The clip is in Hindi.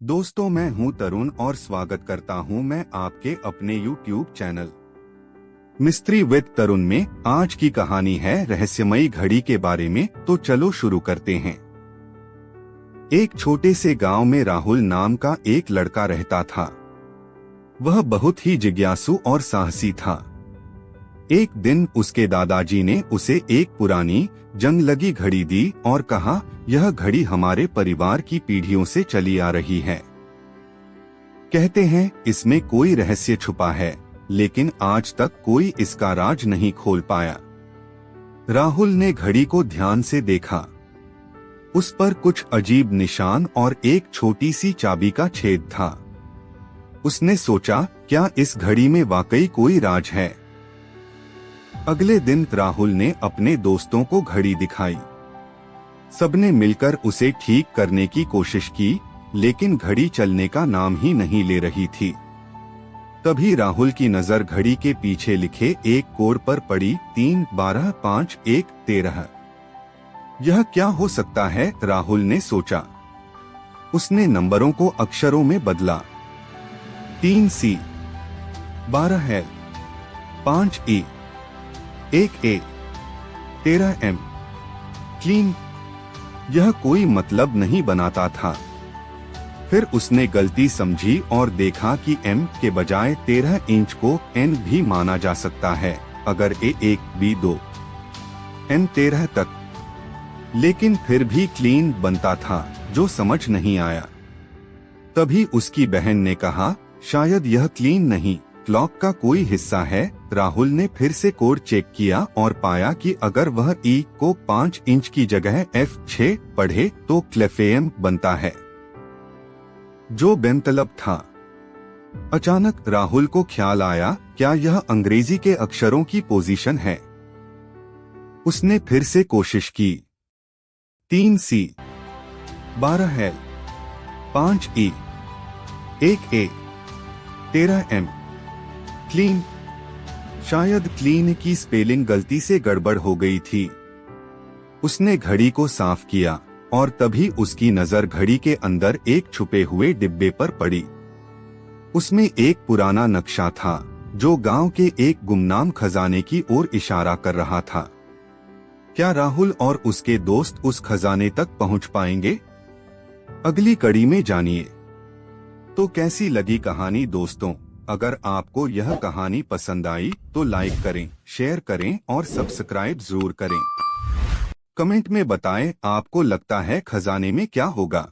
दोस्तों, मैं हूं तरुण और स्वागत करता हूं मैं आपके अपने YouTube चैनल मिस्ट्री विद तरुण में। आज की कहानी है रहस्यमयी घड़ी के बारे में। तो चलो शुरू करते हैं। एक छोटे से गांव में राहुल नाम का एक लड़का रहता था। वह बहुत ही जिज्ञासु और साहसी था। एक दिन उसके दादाजी ने उसे एक पुरानी जंग लगी घड़ी दी और कहा, यह घड़ी हमारे परिवार की पीढ़ियों से चली आ रही है। कहते हैं इसमें कोई रहस्य छुपा है, लेकिन आज तक कोई इसका राज नहीं खोल पाया। राहुल ने घड़ी को ध्यान से देखा। उस पर कुछ अजीब निशान और एक छोटी सी चाबी का छेद था। उसने सोचा, क्या इस घड़ी में वाकई कोई राज है? अगले दिन राहुल ने अपने दोस्तों को घड़ी दिखाई। सबने मिलकर उसे ठीक करने की कोशिश की, लेकिन घड़ी चलने का नाम ही नहीं ले रही थी। तभी राहुल की नजर घड़ी के पीछे लिखे एक कोड पर पड़ी, 3 12 5 1 13। यह क्या हो सकता है? राहुल ने सोचा। उसने नंबरों को अक्षरों में बदला। 3 C, 12 L, 5 E, 1 A, 13 M। Clean. यह कोई मतलब नहीं बनाता था। फिर उसने गलती समझी और देखा कि M के बजाय 13 इंच को N भी माना जा सकता है, अगर A1 B2 M 13 तक। लेकिन फिर भी क्लीन बनता था, जो समझ नहीं आया। तभी उसकी बहन ने कहा, शायद यह क्लीन नहीं, क्लॉक का कोई हिस्सा है। राहुल ने फिर से कोड चेक किया और पाया कि अगर वह E को 5 इंच की जगह F6 पढ़े तो क्लेफेम बनता है, जो बेमतलब था। अचानक राहुल को ख्याल आया, क्या यह अंग्रेजी के अक्षरों की पोजीशन है? उसने फिर से कोशिश की। 3 C, 12 L, 5 E, 1 A, 13 M। Clean. शायद क्लीन की स्पेलिंग गलती से गड़बड़ हो गई थी। उसने घड़ी को साफ किया और तभी उसकी नजर घड़ी के अंदर एक छुपे हुए डिब्बे पर पड़ी। उसमें एक पुराना नक्शा था, जो गांव के एक गुमनाम खजाने की ओर इशारा कर रहा था। क्या राहुल और उसके दोस्त उस खजाने तक पहुंच पाएंगे? अगली कड़ी में जानिए। तो कैसी लगी कहानी दोस्तों? अगर आपको यह कहानी पसंद आई तो लाइक करें, शेयर करें और सब्सक्राइब जरूर करें। कमेंट में बताएं आपको लगता है खजाने में क्या होगा।